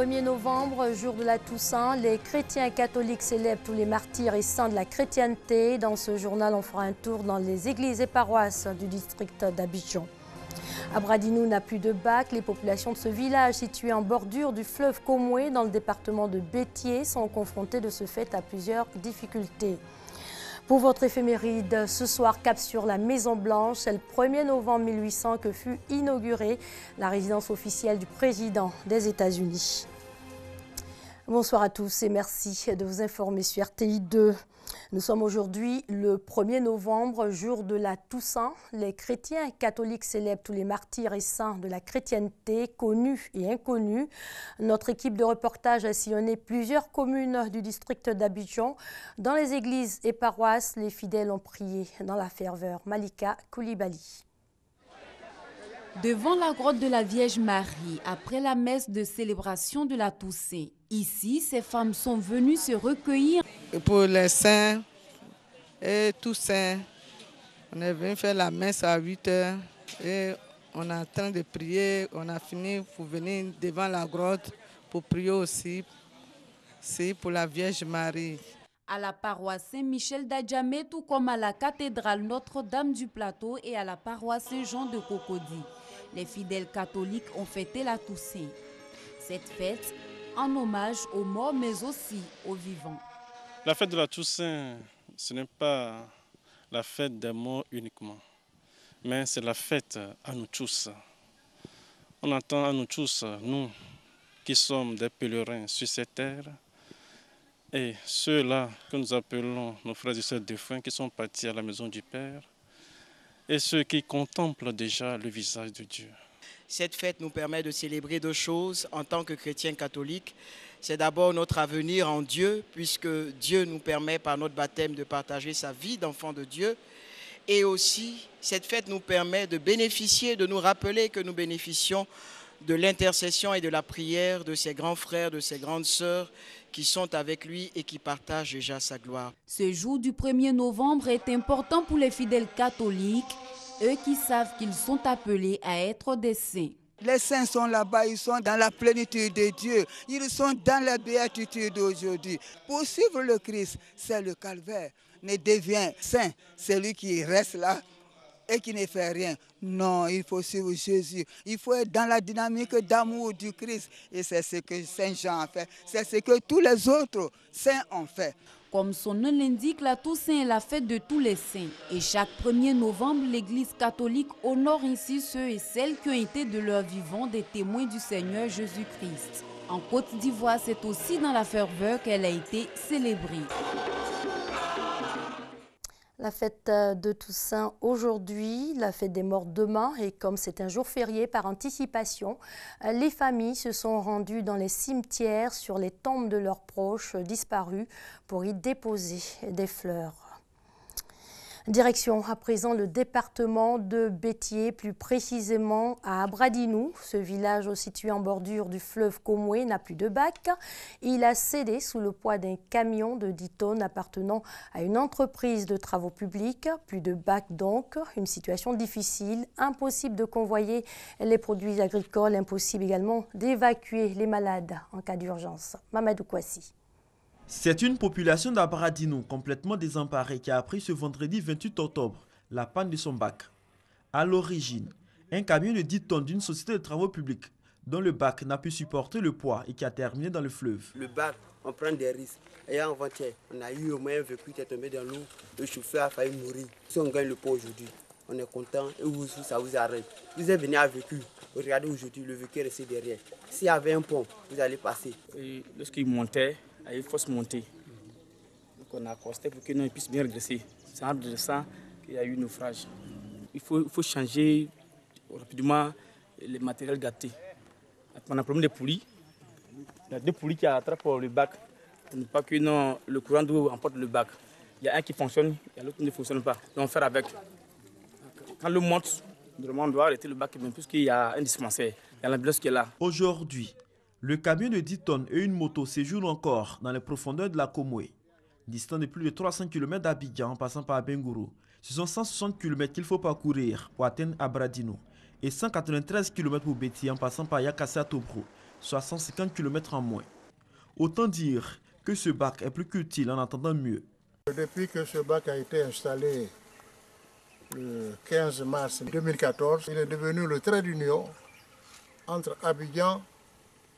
1er novembre, jour de la Toussaint, les chrétiens catholiques célèbrent tous les martyrs et saints de la chrétienté. Dans ce journal, on fera un tour dans les églises et paroisses du district d'Abidjan. Abradinou n'a plus de bac. Les populations de ce village situé en bordure du fleuve Komoué dans le département de Bétié sont confrontées de ce fait à plusieurs difficultés. Pour votre éphéméride, ce soir, cap sur la Maison Blanche. C'est le 1er novembre 1800 que fut inaugurée la résidence officielle du président des États-Unis. Bonsoir à tous et merci de vous informer sur RTI 2. Nous sommes aujourd'hui le 1er novembre, jour de la Toussaint. Les chrétiens catholiques célèbrent tous les martyrs et saints de la chrétienté, connus et inconnus. Notre équipe de reportage a sillonné plusieurs communes du district d'Abidjan. Dans les églises et paroisses, les fidèles ont prié dans la ferveur. Malika Koulibaly. Devant la grotte de la Vierge Marie, après la messe de célébration de la Toussaint, ici, ces femmes sont venues se recueillir. Et pour les saints et tous saints, on est venu faire la messe à 8 h et on est en train de prier. On a fini pour venir devant la grotte pour prier aussi pour la Vierge Marie. À la paroisse Saint-Michel d'Adjamé, tout comme à la cathédrale Notre-Dame du Plateau et à la paroisse Saint-Jean de Cocody, les fidèles catholiques ont fêté la Toussaint. Cette fête en hommage aux morts mais aussi aux vivants. La fête de la Toussaint, ce n'est pas la fête des morts uniquement, mais c'est la fête à nous tous. On entend à nous tous, nous qui sommes des pèlerins sur cette terre, et ceux-là que nous appelons nos frères et sœurs défunts qui sont partis à la maison du Père, et ceux qui contemplent déjà le visage de Dieu. Cette fête nous permet de célébrer deux choses en tant que chrétiens catholiques. C'est d'abord notre avenir en Dieu, puisque Dieu nous permet par notre baptême de partager sa vie d'enfant de Dieu. Et aussi, cette fête nous permet de bénéficier, de nous rappeler que nous bénéficions de l'intercession et de la prière de ses grands frères, de ses grandes sœurs qui sont avec lui et qui partagent déjà sa gloire. Ce jour du 1er novembre est important pour les fidèles catholiques, eux qui savent qu'ils sont appelés à être des saints. Les saints sont là-bas, ils sont dans la plénitude de Dieu. Ils sont dans la béatitude d'aujourd'hui. Pour suivre le Christ, c'est le calvaire. Ne devient saint celui qui reste là et qui ne fait rien. Non, il faut suivre Jésus. Il faut être dans la dynamique d'amour du Christ. Et c'est ce que Saint Jean a fait. C'est ce que tous les autres saints ont fait. Comme son nom l'indique, la Toussaint est la fête de tous les saints. Et chaque 1er novembre, l'Église catholique honore ainsi ceux et celles qui ont été de leur vivant des témoins du Seigneur Jésus-Christ. En Côte d'Ivoire, c'est aussi dans la ferveur qu'elle a été célébrée. La fête de Toussaint aujourd'hui, la fête des morts demain, et comme c'est un jour férié par anticipation, les familles se sont rendues dans les cimetières sur les tombes de leurs proches disparus pour y déposer des fleurs. Direction à présent le département de Bétié, plus précisément à Abradinou. Ce village situé en bordure du fleuve Komoué n'a plus de bac. Il a cédé sous le poids d'un camion de 10 tonnes appartenant à une entreprise de travaux publics. Plus de bac donc, une situation difficile, impossible de convoyer les produits agricoles, impossible également d'évacuer les malades en cas d'urgence. Mamadou Kouassi. C'est une population d'Abradinou complètement désemparée qui a appris ce vendredi 28 octobre la panne de son bac. À l'origine, un camion de 10 tonnes d'une société de travaux publics dont le bac n'a pu supporter le poids et qui a terminé dans le fleuve. Le bac, on prend des risques. Et avant-hier, on a eu au moins un véhicule qui est tombé dans l'eau. Le chauffeur a failli mourir. Si on gagne le pot aujourd'hui, on est content et vous aussi, ça vous arrête. Vous êtes venu à véhicule. Regardez aujourd'hui, le véhicule est resté derrière. S'il y avait un pont, vous allez passer. Et lorsqu'il montait, il faut se monter. Donc on a accosté pour qu'il puisse bien redresser. C'est en redressant qu'il y a eu naufrage. Il faut changer rapidement les matériels gâtés. On a un problème de poulies. Il y a deux poulies qui attrapent le bac. Pour ne pas que le courant d'eau emporte le bac. Il y a un qui fonctionne, il y a l'autre qui ne fonctionne pas. Donc on fait avec. Quand l'eau monte, on doit arrêter le bac, même puisqu'il y a un dispensaire. Il y a l'ambulance qui est là. Aujourd'hui, le camion de 10 tonnes et une moto séjournent encore dans les profondeurs de la Komoué. Distant de plus de 300 km d'Abidjan en passant par Bengourou, ce sont 160 km qu'il faut parcourir pour atteindre Abradinou et 193 km pour Bétié en passant par Yakassa Tobrou. soit 150 km en moins. Autant dire que ce bac est plus qu'utile en attendant mieux. Depuis que ce bac a été installé le 15 mars 2014, il est devenu le trait d'union entre Abidjan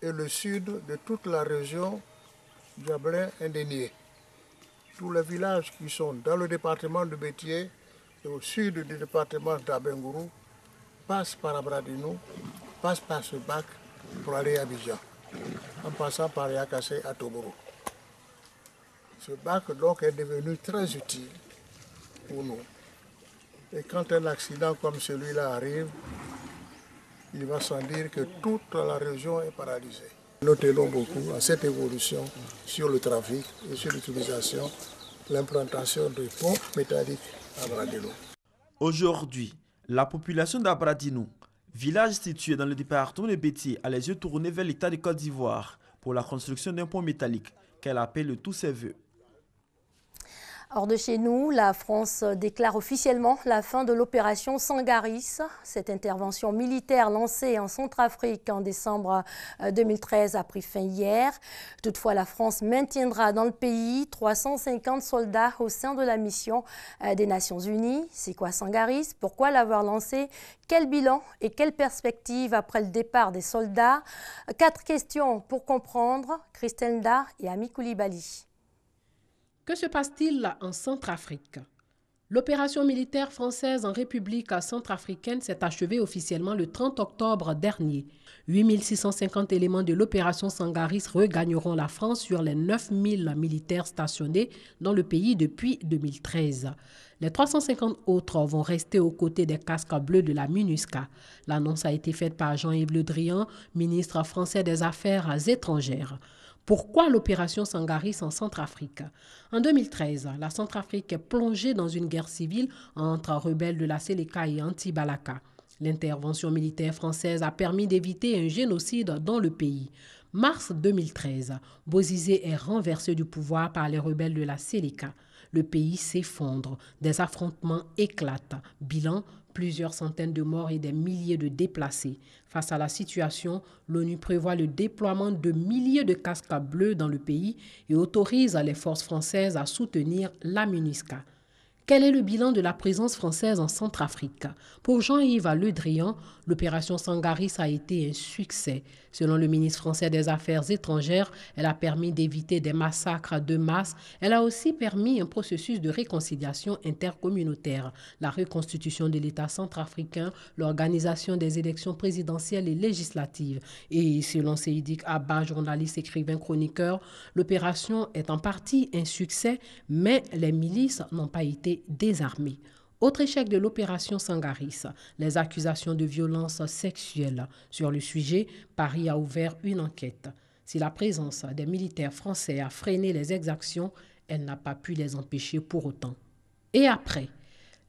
et le sud de toute la région Diablé-Indénié. Tous les villages qui sont dans le département de Bétié et au sud du département d'Abengourou passent par Abradino, passent par ce bac pour aller à Abidjan, en passant par Yakassé à Toboro. Ce bac donc est devenu très utile pour nous. Et quand un accident comme celui-là arrive, il va sans dire que toute la région est paralysée. Nous tenons beaucoup à cette évolution sur le trafic et sur l'utilisation, l'implantation de ponts métalliques à Abradino. Aujourd'hui, la population d'Abradino, village situé dans le département de Bétié, a les yeux tournés vers l'État de Côte d'Ivoire pour la construction d'un pont métallique qu'elle appelle de tous ses voeux. Hors de chez nous, la France déclare officiellement la fin de l'opération Sangaris. Cette intervention militaire lancée en Centrafrique en décembre 2013 a pris fin hier. Toutefois, la France maintiendra dans le pays 350 soldats au sein de la mission des Nations Unies. C'est quoi Sangaris? Pourquoi l'avoir lancé? Quel bilan et quelle perspective après le départ des soldats? 4 questions pour comprendre. Christelle Nda et Ami Koulibaly. Que se passe-t-il en Centrafrique? L'opération militaire française en République centrafricaine s'est achevée officiellement le 30 octobre dernier. 8650 éléments de l'opération Sangaris regagneront la France sur les 9000 militaires stationnés dans le pays depuis 2013. Les 350 autres vont rester aux côtés des casques bleus de la MINUSCA. L'annonce a été faite par Jean-Yves Le Drian, ministre français des Affaires étrangères. Pourquoi l'opération Sangaris en Centrafrique? En 2013, la Centrafrique est plongée dans une guerre civile entre rebelles de la Séléka et anti-Balaka. L'intervention militaire française a permis d'éviter un génocide dans le pays. Mars 2013, Bozizé est renversé du pouvoir par les rebelles de la Séléka. Le pays s'effondre, des affrontements éclatent. Bilan, plusieurs centaines de morts et des milliers de déplacés. Face à la situation, l'ONU prévoit le déploiement de milliers de casques bleus dans le pays et autorise les forces françaises à soutenir la MINUSCA. Quel est le bilan de la présence française en Centrafrique? Pour Jean-Yves Le Drian, l'opération Sangaris a été un succès. Selon le ministre français des Affaires étrangères, elle a permis d'éviter des massacres de masse. Elle a aussi permis un processus de réconciliation intercommunautaire, la reconstitution de l'État centrafricain, l'organisation des élections présidentielles et législatives. Et selon Seydik Abba, journaliste, écrivain, chroniqueur, l'opération est en partie un succès, mais les milices n'ont pas été désarmées. Autre échec de l'opération Sangaris, les accusations de violences sexuelles. Sur le sujet, Paris a ouvert une enquête. Si la présence des militaires français a freiné les exactions, elle n'a pas pu les empêcher pour autant. Et après,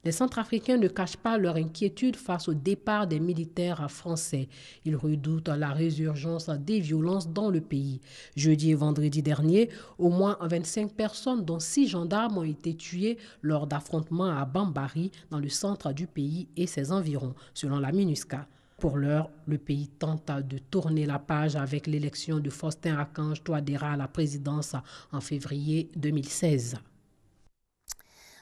les Centrafricains ne cachent pas leur inquiétude face au départ des militaires français. Ils redoutent la résurgence des violences dans le pays. Jeudi et vendredi dernier, au moins 25 personnes, dont 6 gendarmes, ont été tuées lors d'affrontements à Bambari, dans le centre du pays et ses environs, selon la MINUSCA. Pour l'heure, le pays tente de tourner la page avec l'élection de Faustin Archange Touadéra à la présidence en février 2016.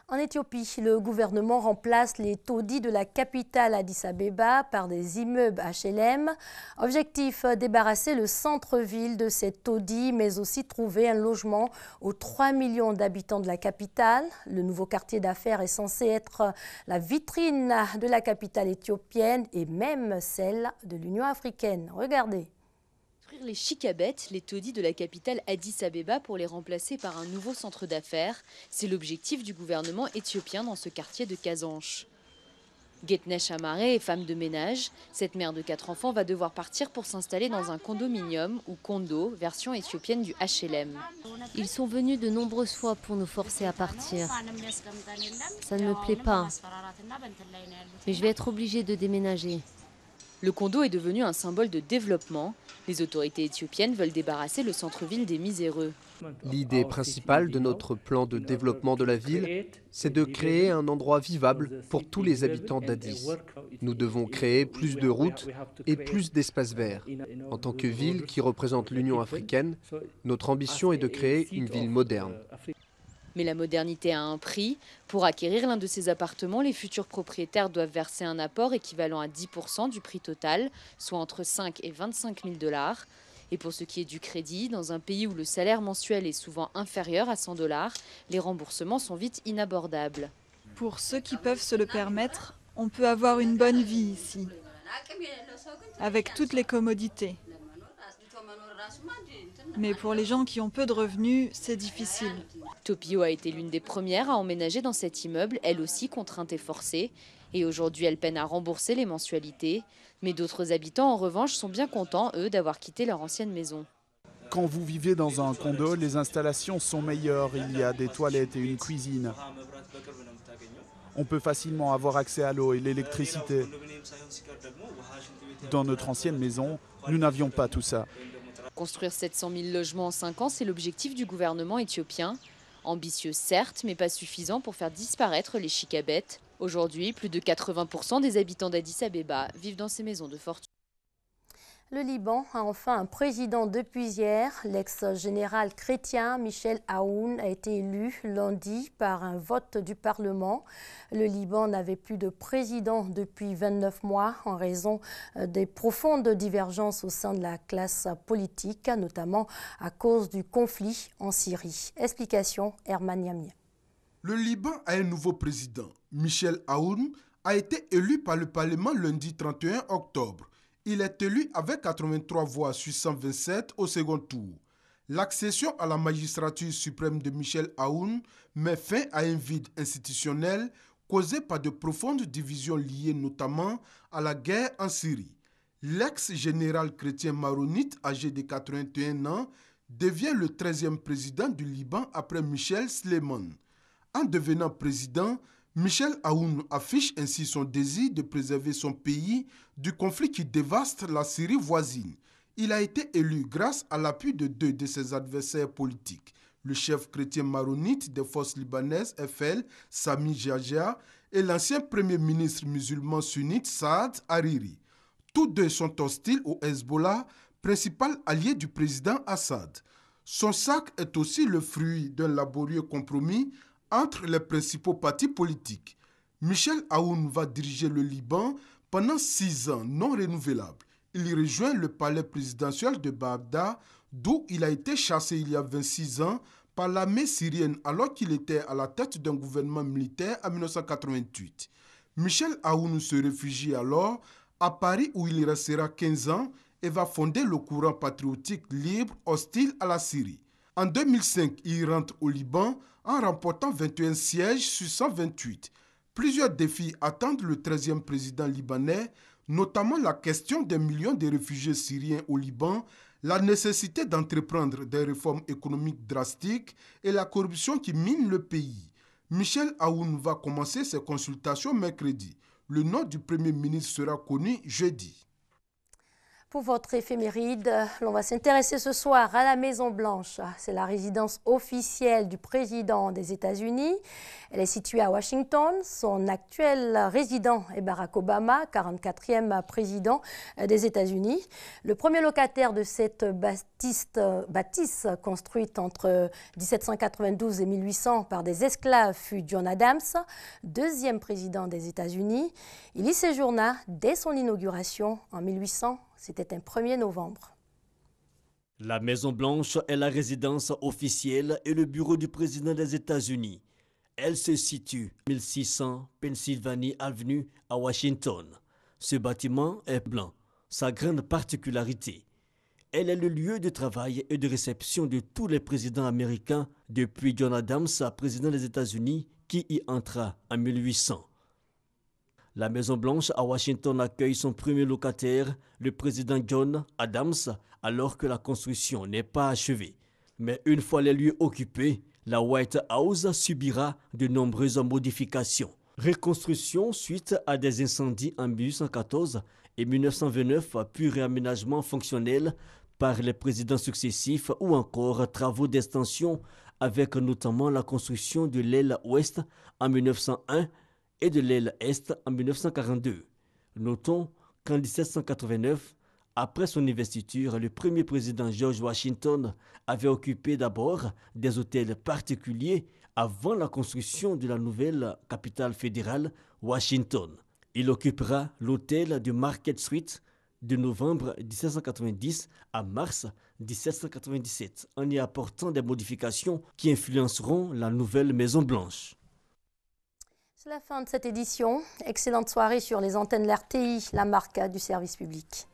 En Éthiopie, le gouvernement remplace les taudis de la capitale Addis Abeba par des immeubles HLM. Objectif, débarrasser le centre-ville de ces taudis, mais aussi trouver un logement aux 3 millions d'habitants de la capitale. Le nouveau quartier d'affaires est censé être la vitrine de la capitale éthiopienne et même celle de l'Union africaine. Regardez. Les chicabettes, les taudis de la capitale Addis Abeba pour les remplacer par un nouveau centre d'affaires. C'est l'objectif du gouvernement éthiopien dans ce quartier de Kazanche. Getnesh Amare est femme de ménage. Cette mère de 4 enfants va devoir partir pour s'installer dans un condominium ou condo, version éthiopienne du HLM. Ils sont venus de nombreuses fois pour nous forcer à partir. Ça ne me plaît pas. Mais je vais être obligée de déménager. Le condo est devenu un symbole de développement. Les autorités éthiopiennes veulent débarrasser le centre-ville des miséreux. L'idée principale de notre plan de développement de la ville, c'est de créer un endroit vivable pour tous les habitants d'Addis. Nous devons créer plus de routes et plus d'espaces verts. En tant que ville qui représente l'Union africaine, notre ambition est de créer une ville moderne. Mais la modernité a un prix. Pour acquérir l'un de ces appartements, les futurs propriétaires doivent verser un apport équivalent à 10% du prix total, soit entre 5 et 25 000 $. Et pour ce qui est du crédit, dans un pays où le salaire mensuel est souvent inférieur à 100 $, les remboursements sont vite inabordables. Pour ceux qui peuvent se le permettre, on peut avoir une bonne vie ici, avec toutes les commodités. Mais pour les gens qui ont peu de revenus, c'est difficile. Topio a été l'une des premières à emménager dans cet immeuble, elle aussi contrainte et forcée. Et aujourd'hui, elle peine à rembourser les mensualités. Mais d'autres habitants, en revanche, sont bien contents, eux, d'avoir quitté leur ancienne maison. Quand vous vivez dans un condo, les installations sont meilleures. Il y a des toilettes et une cuisine. On peut facilement avoir accès à l'eau et l'électricité. Dans notre ancienne maison, nous n'avions pas tout ça. Construire 700 000 logements en 5 ans, c'est l'objectif du gouvernement éthiopien. Ambitieux certes, mais pas suffisant pour faire disparaître les Chikabet. Aujourd'hui, plus de 80% des habitants d'Addis Abeba vivent dans ces maisons de fortune. Le Liban a enfin un président depuis hier. L'ex-général chrétien Michel Aoun a été élu lundi par un vote du Parlement. Le Liban n'avait plus de président depuis 29 mois en raison des profondes divergences au sein de la classe politique, notamment à cause du conflit en Syrie. Explication, Herman Yamia. Le Liban a un nouveau président. Michel Aoun a été élu par le Parlement lundi 31 octobre. Il est élu avec 83 voix sur 127 au second tour. L'accession à la magistrature suprême de Michel Aoun met fin à un vide institutionnel causé par de profondes divisions liées notamment à la guerre en Syrie. L'ex-général chrétien maronite âgé de 81 ans devient le 13e président du Liban après Michel Sleiman. En devenant président, Michel Aoun affiche ainsi son désir de préserver son pays du conflit qui dévaste la Syrie voisine. Il a été élu grâce à l'appui de deux de ses adversaires politiques, le chef chrétien maronite des forces libanaises FL, Sami Jarjah, et l'ancien premier ministre musulman sunnite Saad Hariri. Tous deux sont hostiles au Hezbollah, principal allié du président Assad. Son sac est aussi le fruit d'un laborieux compromis entre les principaux partis politiques. Michel Aoun va diriger le Liban pendant 6 ans non renouvelables. Il rejoint le palais présidentiel de Bagdad, d'où il a été chassé il y a 26 ans par l'armée syrienne alors qu'il était à la tête d'un gouvernement militaire en 1988. Michel Aoun se réfugie alors à Paris où il restera 15 ans et va fonder le courant patriotique libre hostile à la Syrie. En 2005, il rentre au Liban en remportant 21 sièges sur 128. Plusieurs défis attendent le 13e président libanais, notamment la question des millions de réfugiés syriens au Liban, la nécessité d'entreprendre des réformes économiques drastiques et la corruption qui mine le pays. Michel Aoun va commencer ses consultations mercredi. Le nom du Premier ministre sera connu jeudi. Pour votre éphéméride, l'on va s'intéresser ce soir à la Maison-Blanche. C'est la résidence officielle du président des États-Unis. Elle est située à Washington. Son actuel résident est Barack Obama, 44e président des États-Unis. Le premier locataire de cette bâtisse construite entre 1792 et 1800 par des esclaves fut John Adams, deuxième président des États-Unis. Il y séjourna dès son inauguration en 1800. C'était un 1er novembre. La Maison-Blanche est la résidence officielle et le bureau du président des États-Unis. Elle se situe 1600 Pennsylvania Avenue à Washington. Ce bâtiment est blanc. Sa grande particularité, elle est le lieu de travail et de réception de tous les présidents américains depuis John Adams, président des États-Unis, qui y entra en 1800. La Maison-Blanche à Washington accueille son premier locataire, le président John Adams, alors que la construction n'est pas achevée. Mais une fois les lieux occupés, la White House subira de nombreuses modifications. Reconstruction suite à des incendies en 1814 et 1929, puis réaménagement fonctionnel par les présidents successifs ou encore travaux d'extension avec notamment la construction de l'aile ouest en 1901 et de l'aile est en 1942. Notons qu'en 1789, après son investiture, le premier président George Washington avait occupé d'abord des hôtels particuliers avant la construction de la nouvelle capitale fédérale, Washington. Il occupera l'hôtel de Market Street de novembre 1790 à mars 1797, en y apportant des modifications qui influenceront la nouvelle Maison-Blanche. C'est la fin de cette édition. Excellente soirée sur les antennes de l'RTI, la marque du service public.